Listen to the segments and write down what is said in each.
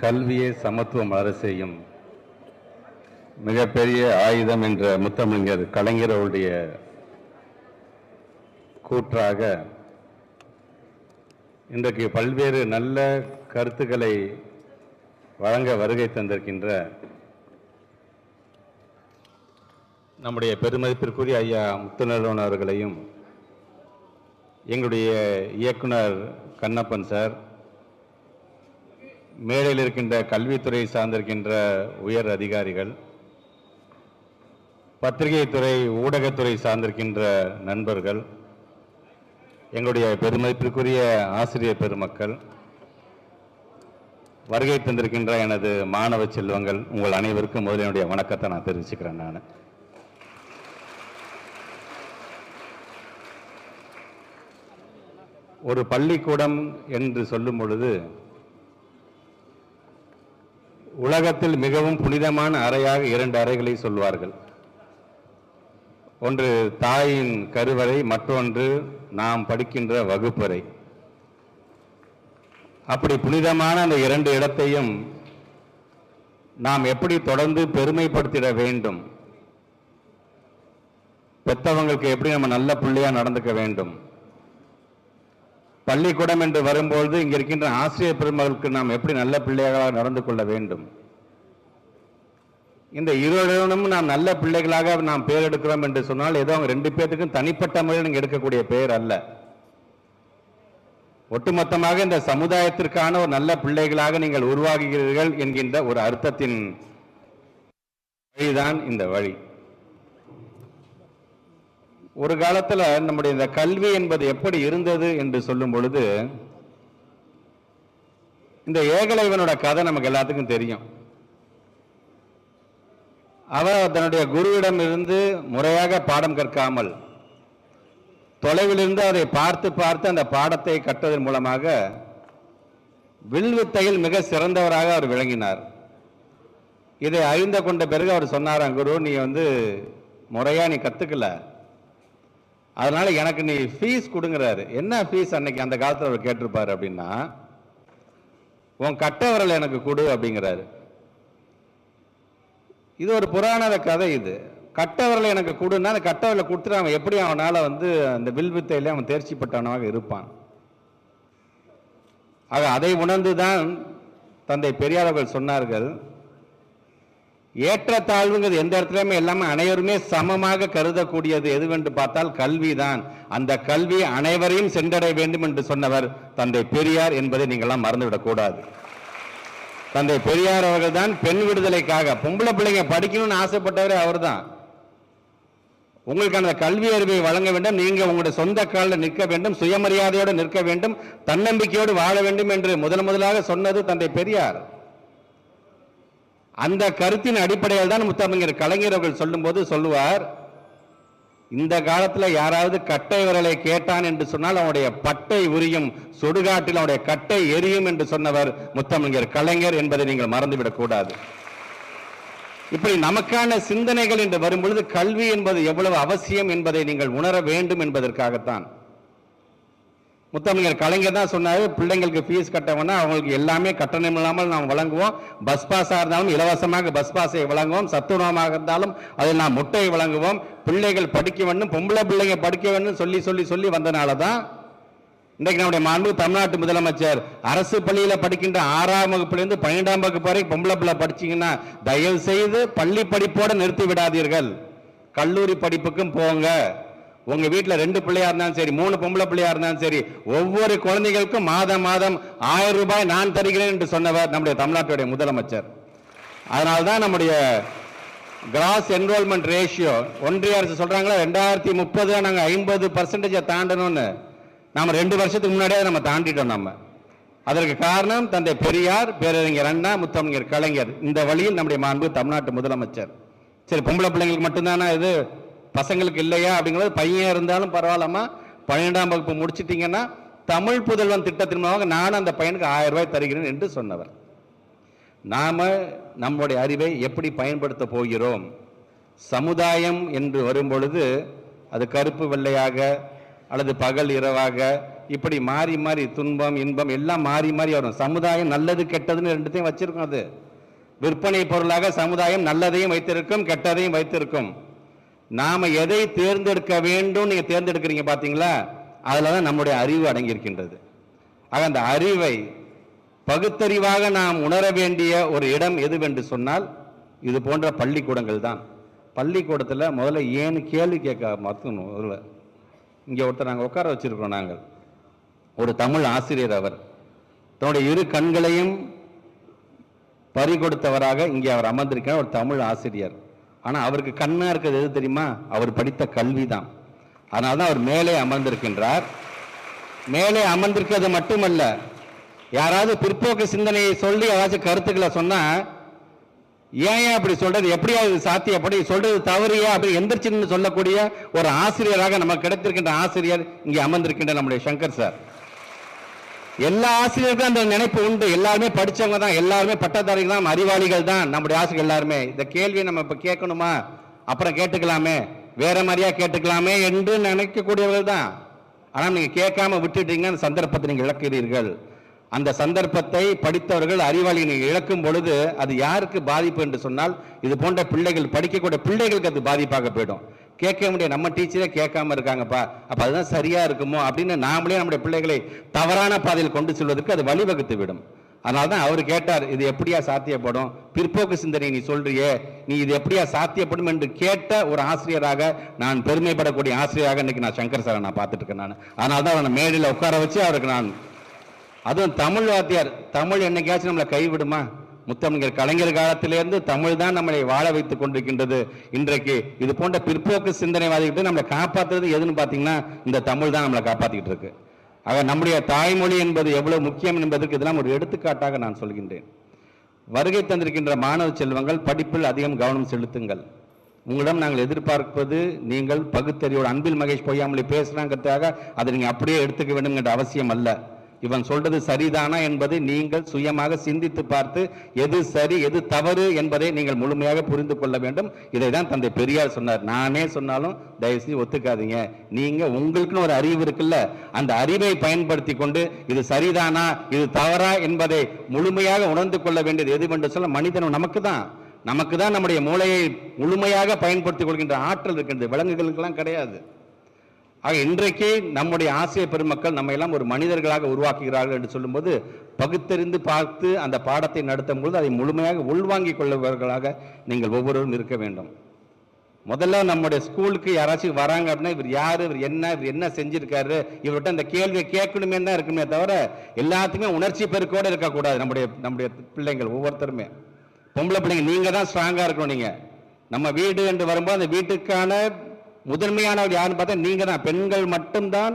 கல்வியே சமத்துவம் மலர செய்யும் மிகப்பெரிய ஆயுதம் என்ற முத்தமிழர் கலைஞர் அவருடைய கூற்றாக இன்றைக்கு பல்வேறு நல்ல கருத்துக்களை வழங்க வருகை தந்திருக்கின்ற நம்முடைய பெருமதிப்பிற்குரிய ஐயா முத்துநெல்வன் அவர்களையும், எங்களுடைய இயக்குனர் கண்ணப்பன் சார், மேடையில் இருக்கின்ற கல்வித்துறை சார்ந்திருக்கின்ற உயர் அதிகாரிகள், பத்திரிகை துறை ஊடகத்துறை சார்ந்திருக்கின்ற நண்பர்கள், எங்களுடைய பெருமதிப்பிற்குரிய ஆசிரியர் பெருமக்கள், வருகை தந்திருக்கின்ற எனது மாணவ செல்வங்கள், உங்கள் அனைவருக்கும் முதலில் என்னுடைய வணக்கத்தை நான் தெரிவிச்சுக்கிறேன். நான் ஒரு பள்ளிக்கூடம் என்று சொல்லும் பொழுது உலகத்தில் மிகவும் புனிதமான அறையாக 2 அறைகளை சொல்வார்கள். ஒன்று தாயின் கருவறை, மற்றொன்று நாம் படிக்கின்ற வகுப்பறை. அப்படி புனிதமான அந்த 2 இடத்தையும் நாம் எப்படி தொடர்ந்து பெருமைப்படுத்திட வேண்டும், பெற்றவங்களுக்கு எப்படி நம்ம நல்ல பிள்ளையா நடந்துக்க வேண்டும், பள்ளிக்கூடம் என்று வரும்பொழுது இங்க இருக்கின்ற ஆசிரியர் பெருமக்களுக்கு நாம் எப்படி நல்ல பிள்ளைகளாக நடந்து கொள்ள வேண்டும், இந்த இருவரும் நாம் நல்ல பிள்ளைகளாக நாம் பெயர் எடுக்கிறோம் என்று சொன்னால் ஏதோ அவங்க 2 பேருக்கும் தனிப்பட்ட முறையில் நீங்க எடுக்கக்கூடிய பெயர் அல்ல, ஒட்டுமொத்தமாக இந்த சமுதாயத்திற்கான ஒரு நல்ல பிள்ளைகளாக நீங்கள் உருவாகுகிறீர்கள் என்கின்ற ஒரு அர்த்தத்தின் வழிதான் இந்த வழி. ஒரு காலத்தில் நம்முடைய இந்த கல்வி என்பது எப்படி இருந்தது என்று சொல்லும் பொழுது, இந்த ஏகலைவனோட கதை நமக்கு எல்லாத்துக்கும் தெரியும். அவர் தன்னுடைய குருவிடம் இருந்து முறையாக பாடம் கற்காமல் தொலைவிலிருந்து அதை பார்த்து பார்த்து அந்த பாடத்தை கற்றதன் மூலமாக வில்வித்தையில் மிக சிறந்தவராக அவர் விளங்கினார். இதை அறிந்து கொண்ட பிறகு அவர் சொன்னாராம், குரு நீ முறையா நீ கத்துக்கல, அதனால எனக்கு நீ ஃபீஸ் கொடுங்கிறாரு. என்ன ஃபீஸ் அன்னைக்கு அந்த காலத்தில் அவர் கேட்டிருப்பாரு அப்படின்னா, உன் கட்டவரல் எனக்கு கொடு அப்படிங்கிறாரு. இது ஒரு புராண கதை. இது கட்டவரலை எனக்கு கொடுன்னா அந்த கட்டவரலை கொடுத்துட்டு அவன் எப்படி அவனால அந்த வில்வித்தையில அவன் தேர்ச்சி பெற்றவனாக இருப்பான். ஆக அதை உணர்ந்துதான் தந்தை பெரியார் அவர்கள் சொன்னார்கள், ஏற்றத்தாழ்வுங்கிறது எந்த இடத்துலயுமே எல்லாமே அனைவருமே சமமாக கருதக்கூடியது எதுவென்று பார்த்தால் கல்விதான். அந்த கல்வி அனைவரையும் சென்றடைய வேண்டும் என்று சொன்னவர் தந்தை பெரியார் என்பதை நீங்கள்லாம் மறந்துவிடக் கூடாது. தந்தை பெரியார் அவர்கள் தான் பெண் விடுதலைக்காக, பொம்பளை பிள்ளைங்க படிக்கணும்னு ஆசைப்பட்டவரே அவர் தான். உங்களுக்கு அந்த கல்வி அறிவை வழங்க வேண்டும், நீங்க உங்களுடைய சொந்த காலில் நிற்க வேண்டும், சுயமரியாதையோடு நிற்க வேண்டும், தன்னம்பிக்கையோடு வாழ வேண்டும் என்று முதலாக சொன்னது தந்தை பெரியார். அந்த கருத்தின் அடிப்படையில் தான் முத்தமிழர் கலைஞர் அவர்கள் சொல்லும் போது சொல்லுவார், இந்த காலத்தில் யாராவது கட்டை விரலை கேட்டான் என்று சொன்னால் அவனுடைய பட்டை உரியும், சுடுகாட்டில் அவனுடைய கட்டை எரியும் என்று சொன்னவர் முத்தமிழர் கலைஞர் என்பதை நீங்கள் மறந்துவிடக் கூடாது. இப்படி நமக்கான சிந்தனைகள் என்று வரும்பொழுது கல்வி என்பது எவ்வளவு அவசியம் என்பதை நீங்கள் உணர வேண்டும் என்பதற்காகத்தான் முத்தமிழர் கலைஞர் தான் சொன்னாரு, பிள்ளைங்களுக்கு ஃபீஸ் கட்டவனா அவங்களுக்கு எல்லாமே கட்டணம் இல்லாமல் நாம் வழங்குவோம், பஸ் பாஸாக இருந்தாலும் இலவசமாக பஸ் பாஸை வழங்குவோம், சத்துணவமாக இருந்தாலும் அதில் நாம் முட்டையை வழங்குவோம், பிள்ளைகள் படிக்க வேண்டும், பொம்பளை பிள்ளைங்க படிக்க வேண்டும் சொல்லி சொல்லி சொல்லி வந்தனால தான் இன்றைக்கு நம்முடைய மாண்பு தமிழ்நாட்டு முதலமைச்சர் அரசு பள்ளியில் படிக்கின்ற 6ஆம் வகுப்பிலிருந்து 12ஆம் வகுப்பு வரை பொம்பளை பிள்ளை படிச்சீங்கன்னா தயவு செய்து பள்ளி படிப்போடு நிறுத்தி விடாதீர்கள், கல்லூரி படிப்புக்கும் போங்க. உங்க வீட்டில் 2 பிள்ளையா இருந்தாலும் சரி, 3 பொம்பளை பிள்ளையா இருந்தாலும் சரி, ஒவ்வொரு குழந்தைகளுக்கும் மாதம் 1000 ரூபாய் நான் தருகிறேன் என்று சொன்னவர் நம்முடைய தமிழ்நாட்டுடைய முதலமைச்சர். அதனால்தான் நம்முடைய கிராஸ் என்ரோல்மெண்ட் ரேஷியோ ஒன்றிய அரசு சொல்றாங்களா 2030 நாங்கள் 50% தாண்டணும்னு, நாம 2 வருஷத்துக்கு முன்னாடியே நம்ம தாண்டிட்டோம். அதற்கு காரணம் தந்தை பெரியார், பேரறிஞர் அண்ணா, முத்தமிழர் கலைஞர். இந்த வழியில் நம்முடைய மாண்பு தமிழ்நாட்டு முதலமைச்சர். சரி, பொம்பளை பிள்ளைங்களுக்கு மட்டும்தானா இது, பசங்களுக்கு இல்லையா அப்படிங்கிறது, பையன் இருந்தாலும் பரவாயில்லம்மா 12ஆம் வகுப்பு முடிச்சிட்டீங்கன்னா தமிழ் புதல்வன் திட்டத்தின் மூலமாக நான் அந்த பையனுக்கு 1000 ரூபாய் தருகிறேன் என்று சொன்னவர். நாம நம்முடைய அறிவை எப்படி பயன்படுத்த போகிறோம்? சமுதாயம் என்று வரும்பொழுது அது கருப்பு வெள்ளையாக அல்லது பகல் இரவாக இப்படி மாறி மாறி துன்பம் இன்பம் எல்லாம் மாறி மாறி வரும். சமுதாயம் நல்லது கெட்டதுன்னு ரெண்டுத்தையும் வச்சிருக்கும். அது விற்பனை பொருளாக சமுதாயம் நல்லதையும் வைத்திருக்கும், கெட்டதையும் வைத்திருக்கும். நாம எதை தேர்ந்தெடுக்க வேண்டும் நீங்க தேர்ந்தெடுக்கிறீங்க பாத்தீங்களா, அதுலதான் நம்முடைய அறிவு அடங்கியிருக்கின்றது. ஆக அந்த அறிவை பகுத்தறிவாக நாம் உணர வேண்டிய ஒரு இடம் எதுவென்று சொன்னால் இது போன்ற பள்ளிக்கூடங்கள் தான். பள்ளிக்கூடத்தில் முதல்ல ஏன்னு கேள்வி கேட்க மறக்கணும். முதல்ல இங்கே ஒருத்தர் நாங்கள் உட்கார வச்சிருக்கோம். நாங்கள் ஒரு தமிழ் ஆசிரியர், அவர் தன்னுடைய இரு கண்களையும் பறி கொடுத்தவராக இங்கே அவர் அமர்ந்திருக்கிறார், ஒரு தமிழ் ஆசிரியர். ஆனால் அவருக்கு கண்ணா இருக்கிறது எது தெரியுமா? அவர் படித்த கல்வி தான். அதனால தான் அவர் மேலே அமர்ந்திருக்கின்றார். மேலே அமர்ந்திருக்கிறது மட்டுமல்ல, யாராவது பிற்போக்கு சிந்தனையை சொல்லி ஏதாச்சும் கருத்துக்களை சொன்னா ஏன் அப்படி சொல்றது, எப்படியாவது சாத்தியப்படி சொல்றது தவறியா அப்படி எந்திரிச்சுன்னு சொல்லக்கூடிய ஒரு ஆசிரியராக நமக்கு கிடைத்திருக்கின்ற ஆசிரியர் இங்கே அமர்ந்திருக்கின்ற நம்முடைய சங்கர் சார். எல்லா ஆசிரியருக்கும் அந்த நினைப்பு உண்டு. எல்லாருமே படிச்சவங்க தான், எல்லாருமே பட்டதாரிகள் தான், அறிவாளிகள் தான் நம்முடைய ஆசிரியர் எல்லாருமே. இந்த கேள்வியை நம்ம இப்ப கேட்கணுமா, அப்புறம் கேட்டுக்கலாமே, வேற மாதிரியா கேட்டுக்கலாமே என்று நினைக்கக்கூடியவர்கள் தான். ஆனால் நீங்க கேட்காம விட்டுட்டீங்க, அந்த சந்தர்ப்பத்தை நீங்க இழக்கிறீர்கள். அந்த சந்தர்ப்பத்தை படித்தவர்கள் அறிவாளி நீங்க இழக்கும் பொழுது அது யாருக்கு பாதிப்பு என்று சொன்னால் இது போன்ற பிள்ளைகள், படிக்கக்கூடிய பிள்ளைகளுக்கு அது பாதிப்பாக போயிடும். கேட்க முடிய நம்ம டீச்சரே கேட்காம இருக்காங்கப்பா, அப்ப அதுதான் சரியா இருக்குமோ அப்படின்னு நாமளே நம்முடைய பிள்ளைகளை தவறான பாதையில் கொண்டு செல்வதற்கு அது வழிவகுத்து விடும். அதனால்தான் அவர் கேட்டார், இது எப்படியா சாத்தியப்படும், பிற்போக்கு சிந்தனை நீ சொல்றியே, நீ இது எப்படியா சாத்தியப்படும் என்று கேட்ட ஒரு ஆசிரியராக நான் பெருமைப்படக்கூடிய ஆசிரியராக இன்னைக்கு நான் சங்கர் சாரை நான் பார்த்துட்டு இருக்கேன். நான் அதனால்தான் அவனை மேடையில் உட்கார வச்சு அவருக்கு நான், அதுவும் தமிழ் வாத்தியார், தமிழ் என்னைக்காச்சும் நம்மளை கைவிடுமா? முத்தமிழர் கலைஞர் காலத்திலிருந்து தமிழ் தான் நம்மளை வாழ வைத்துக் கொண்டிருக்கின்றது. இன்றைக்கு இது போன்ற பிற்போக்கு சிந்தனைவாதிகிட்ட நம்மளை காப்பாற்றுறது எதுன்னு பார்த்தீங்கன்னா இந்த தமிழ் தான் நம்மளை காப்பாற்றிக்கிட்டு இருக்கு. ஆக நம்முடைய தாய்மொழி என்பது எவ்வளவு முக்கியம் என்பதற்கு இதெல்லாம் ஒரு எடுத்துக்காட்டாக நான் சொல்கின்றேன். வருகை தந்திருக்கின்ற மாணவ செல்வங்கள், படிப்பில் அதிகம் கவனம் செலுத்துங்கள். உங்களிடம் நாங்கள் எதிர்பார்ப்பது நீங்கள் பகுத்தறிவோடு, அன்பில் மகேஷ் பொய்யாமொழி பேசுறாங்கிறதுக்காக அதை நீங்க அப்படியே எடுத்துக்க வேண்டும் என்ற அவசியம் அல்ல. இவன் சொல்றது சரிதானா என்பதை நீங்கள் சுயமாக சிந்தித்து பார்த்து எது சரி எது தவறு என்பதை நீங்கள் முழுமையாக புரிந்து கொள்ள வேண்டும். இதை தான் தந்தை பெரியார் சொன்னார். நானே சொன்னாலும் தயவுசெய்து ஒத்துக்காதீங்க. நீங்க உங்களுக்குன்னு ஒரு அறிவு இருக்குல்ல, அந்த அறிவை பயன்படுத்தி கொண்டு இது சரிதானா இது தவறா என்பதை முழுமையாக உணர்ந்து கொள்ள வேண்டியது எதுவென்று சொல்ல மனிதன் நமக்கு தான் நம்முடைய மூளையை முழுமையாக பயன்படுத்திக் கொள்கின்ற ஆற்றல் இருக்கின்றது, விலங்குகளுக்கெல்லாம் கிடையாது. ஆக இன்றைக்கு நம்முடைய ஆசிரியர் பெருமக்கள் நம்ம எல்லாம் ஒரு மனிதர்களாக உருவாக்குகிறார்கள் என்று சொல்லும்போது பகுத்தறிந்து பார்த்து அந்த பாடத்தை நடத்தும் பொழுது அதை முழுமையாக உள்வாங்கிக் கொள்பவர்களாக நீங்கள் ஒவ்வொருவரும் இருக்க வேண்டும். முதல்ல நம்முடைய ஸ்கூலுக்கு யாராச்சும் வராங்க அப்படின்னா இவர் யாரு, இவர் என்ன செஞ்சிருக்காரு, இவர்கிட்ட அந்த கேள்வியை கேட்கணுமே தான் இருக்குமே தவிர எல்லாத்துக்குமே உணர்ச்சி பெருக்கோடு இருக்கக்கூடாது. நம்முடைய பிள்ளைங்கள் ஒவ்வொருத்தருமே, பொம்பளை பிள்ளைங்க நீங்க தான் ஸ்ட்ராங்கா இருக்கணும். நீங்க நம்ம வீடு என்று வரும்போது அந்த வீட்டுக்கான முதன்மையானவர் யாருன்னு பார்த்தா நீங்க தான். பெண்கள் மட்டும்தான்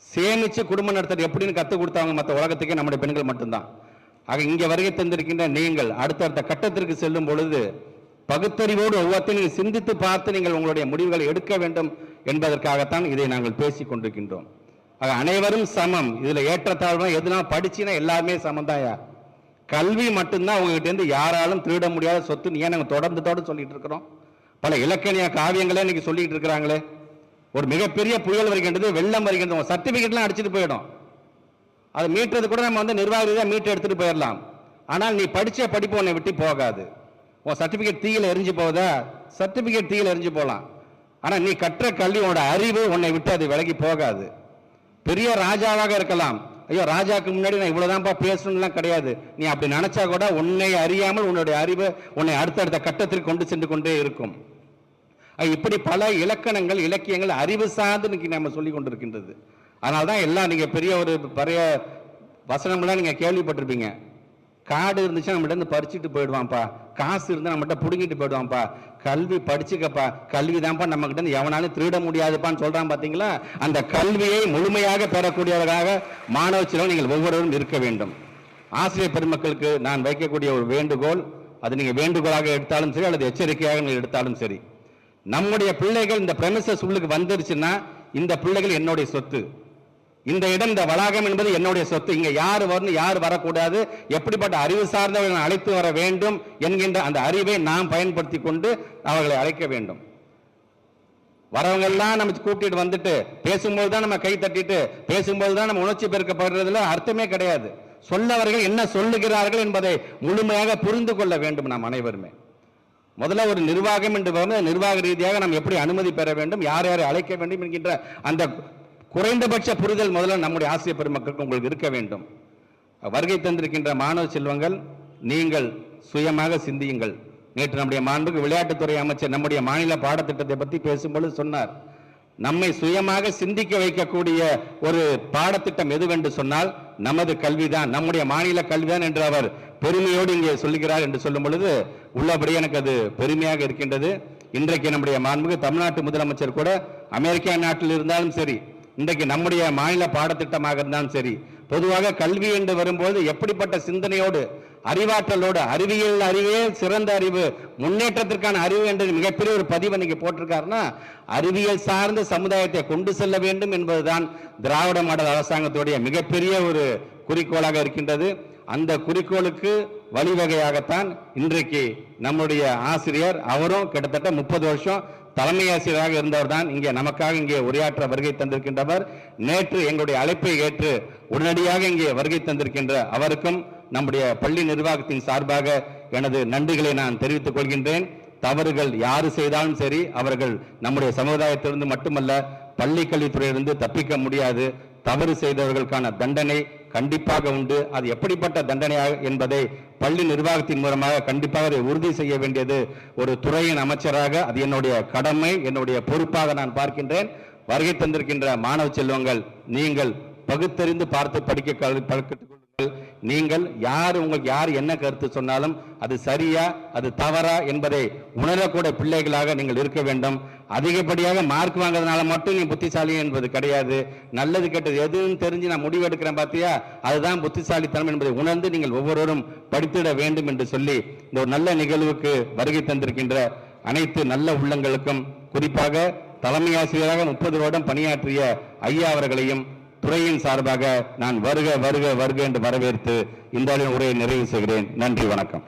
சேமிச்சு குடும்பம் நடத்துறது எப்படின்னு கற்றுக் கொடுத்தாங்க மற்ற உலகத்துக்கே நம்முடைய பெண்கள் மட்டும்தான். ஆக இங்கே வருகை தந்திருக்கின்ற நீங்கள் அடுத்தடுத்த கட்டத்திற்கு செல்லும் பொழுது பகுத்தறிவோடு ஒவ்வொருத்தையும் நீங்கள் சிந்தித்து பார்த்து நீங்கள் உங்களுடைய முடிவுகளை எடுக்க வேண்டும் என்பதற்காகத்தான் இதை நாங்கள் பேசிக் கொண்டிருக்கின்றோம். ஆக அனைவரும் சமம், இதுல ஏற்றத்தாழ்வு எதுனா படிச்சுன்னா எல்லாருமே சமந்தாயா. கல்வி மட்டும்தான் உங்ககிட்ட இருந்து யாராலும் திருட முடியாத சொத்து. ஏன் நாங்கள் தொடர்ந்து சொல்லிட்டு இருக்கிறோம். பல இலக்கணிய காவியங்களே இன்னைக்கு சொல்லிட்டு இருக்கிறாங்களே. ஒரு மிகப்பெரிய புயல் வருகின்றது, வெள்ளம் வருகின்றது, சர்டிபிகேட்லாம் அடிச்சுட்டு போயிடும். அதை மீட்டுறது கூட நம்ம நிர்வாகிதான் மீட்டு எடுத்துட்டு போயிடலாம். ஆனால் நீ படிச்ச படிப்பு உன்னை விட்டு போகாது. உன் சர்டிபிகேட் தீயில எரிஞ்சு போகுதா, சர்டிபிகேட் தீயில எரிஞ்சு போகலாம். ஆனா நீ கற்ற கல்வி, உன்னோட அறிவு உன்னை விட்டு அது விலகி போகாது. பெரிய ராஜாவாக இருக்கலாம், ஐயோ ராஜாக்கு முன்னாடி நான் இவ்வளவுதான்ப்பா பேசணும்லாம் கிடையாது. நீ அப்படி நினைச்சா கூட உன்னை அறியாமல் உன்னுடைய அறிவு உன்னை அடுத்தடுத்த கட்டத்திற்கு கொண்டு சென்று கொண்டே இருக்கும். இப்படி பல இலக்கணங்கள் இலக்கியங்கள் அறிவு சார்ந்து இன்னைக்கு நம்ம சொல்லி கொண்டிருக்கின்றது. அதனால்தான் எல்லாம் நீங்க பெரிய ஒரு பழைய வசனம்லாம் நீங்க கேள்விப்பட்டிருப்பீங்க. காடு இருந்துச்சுன்னா நம்மகிட்ட இருந்து பறிச்சுட்டு போயிடுவான்ப்பா, காசு இருந்தா நம்மகிட்ட புடுங்கிட்டு போயிடுவான்ப்பா, கல்வி படிச்சுக்கப்பா, கல்வி தான்ப்பா நம்ம கிட்ட இருந்து எவனாலும் திருட முடியாதுப்பான்னு சொல்றான் பாத்தீங்களா. அந்த கல்வியை முழுமையாக பெறக்கூடியவர்களாக மாணவ செல்வம் நீங்கள் ஒவ்வொருவரும் இருக்க வேண்டும். ஆசிரியர் பெருமக்களுக்கு நான் வைக்கக்கூடிய ஒரு வேண்டுகோள், அது நீங்க வேண்டுகோளாக எடுத்தாலும் சரி அல்லது எச்சரிக்கையாக நீங்கள் எடுத்தாலும் சரி, நம்முடைய பிள்ளைகள் இந்த பிரமிசஸ் உள்ளுக்கு வந்துருச்சுன்னா இந்த பிள்ளைகள் என்னுடைய சொத்து. இந்த இடம், இந்த வளாகம் என்பது என்னுடைய சொத்து. இங்க யார் வரணும் யார் வரக்கூடாது, எப்படிப்பட்ட அறிவு சார்ந்தவர்கள் அழைத்து வர வேண்டும் என்கின்ற அந்த அறிவை நாம் பயன்படுத்தி கொண்டு அவர்களை அழைக்க வேண்டும். வரவங்க எல்லாம் நம்ம கூட்டிட்டு வந்துட்டு பேசும்போது தான் நம்ம கை தட்டிட்டு பேசும்போது தான் நம்ம உணர்ச்சி பெருக்கப்படுறதுல அர்த்தமே கிடையாது. சொல்லவர்கள் என்ன சொல்லுகிறார்கள் என்பதை முழுமையாக புரிந்து கொள்ள வேண்டும் நாம் அனைவருமே. முதல்ல ஒரு நிர்வாகம் என்று வரும்போது நிர்வாக ரீதியாக நாம் எப்படி அனுமதி பெற வேண்டும், யார் யாரை அழைக்க வேண்டும் என்கின்ற அந்த குறைந்தபட்ச புரிதல் முதல்ல நம்முடைய ஆசிரியர் பெருமக்களுக்கு உங்களுக்கு இருக்க வேண்டும். வருகை தந்திருக்கின்ற மாணவ செல்வங்கள், நீங்கள் சுயமாக சிந்தியுங்கள். நேற்று நம்முடைய மாண்புக்கு விளையாட்டுத்துறை அமைச்சர் நம்முடைய மாநில பாடத்திட்டத்தை பற்றி பேசும்பொழுது சொன்னார், நம்மை சுயமாக சிந்திக்க வைக்கக்கூடிய ஒரு பாடத்திட்டம் எதுவென்று சொன்னால் நமது கல்விதான், நம்முடைய மாநில கல்விதான் என்று அவர் பெருமையோடு இங்கே சொல்லுகிறார் என்று சொல்லும் பொழுது உள்ளபடி எனக்கு அது பெருமையாக இருக்கின்றது. இன்றைக்கு நம்முடைய மாண்புக்கு தமிழ்நாட்டு முதலமைச்சர் கூட அமெரிக்கா நாட்டில் இருந்தாலும் சரி, இன்றைக்கு நம்முடைய மாநில பாடத்திட்டமாக இருந்தாலும் சரி, பொதுவாக கல்வி என்று வரும்போது எப்படிப்பட்ட சிந்தனையோடு அறிவாற்றலோடு அறிவே சிறந்த அறிவு, முன்னேற்றத்திற்கான அறிவு என்று மிகப்பெரிய ஒரு பதிவு இன்னைக்கு போட்டிருக்காருன்னா அறிவியல் சார்ந்த சமுதாயத்தை கொண்டு செல்ல வேண்டும் என்பதுதான் திராவிட மாடல் அரசாங்கத்துடைய மிகப்பெரிய ஒரு குறிக்கோளாக இருக்கின்றது. அந்த குறிக்கோளுக்கு வழிவகையாகத்தான் இன்றைக்கு நம்முடைய ஆசிரியர், அவரும் கிட்டத்தட்ட 30 வருஷம் தலைமை ஆசிரியராக இருந்தவர் தான் இங்கே நமக்காக இங்கே உரையாற்ற வருகை தந்திருக்கின்றவர். நேற்று எங்களுடைய அழைப்பை ஏற்று உடனடியாக இங்கே வருகை தந்திருக்கின்ற அவருக்கும் நம்முடைய பள்ளி நிர்வாகத்தின் சார்பாக எனது நன்றிகளை நான் தெரிவித்துக் கொள்கின்றேன். தவறுகள் யாரு செய்தாலும் சரி, அவர்கள் நம்முடைய சமுதாயத்திலிருந்து மட்டுமல்ல பள்ளி கல்வித்துறையிலிருந்து தப்பிக்க முடியாது. தவறு செய்தவர்களுக்கான தண்டனை கண்டிப்பாக உண்டு. அது எப்படிப்பட்ட தண்டனையாக என்பதை பள்ளி நிர்வாகத்தின் மூலமாக கண்டிப்பாக அதை உறுதி செய்ய வேண்டியது ஒரு துறையின் அமைச்சராக அது என்னுடைய கடமை, என்னுடைய பொறுப்பாக நான் பார்க்கின்றேன். வருகை தந்திருக்கின்ற மாணவ செல்வங்கள், நீங்கள் பகுத்தறிந்து பார்த்து படிக்க பழக்கத்துக் கொள்ளுங்கள். நீங்கள் உங்களுக்கு யார் என்ன கருத்து சொன்னாலும் அது சரியா அது தவறா என்பதை உணரக்கூட பிள்ளைகளாக நீங்கள் இருக்க வேண்டும். அதிகப்படியாக மார்க் வாங்குறதுனால மட்டும் நீ புத்திசாலி என்பது கிடையாது. நல்லது கெட்டது எதுன்னு தெரிஞ்சு நான் முடிவு எடுக்கிறேன் பார்த்தியா, அதுதான் புத்திசாலித்தனம் என்பதை உணர்ந்து நீங்கள் ஒவ்வொருவரும் படித்திட வேண்டும் என்று சொல்லி இந்த ஒரு நல்ல நிகழ்வுக்கு வருகை தந்திருக்கின்ற அனைத்து நல்ல உள்ளங்களுக்கும், குறிப்பாக தலைமை ஆசிரியராக 30 வருடம் பணியாற்றிய ஐயா அவர்களையும் துறையின் சார்பாக நான் வருக வருக வருக என்று வரவேற்று இந்த உரையை நிறைவு செய்கிறேன். நன்றி, வணக்கம்.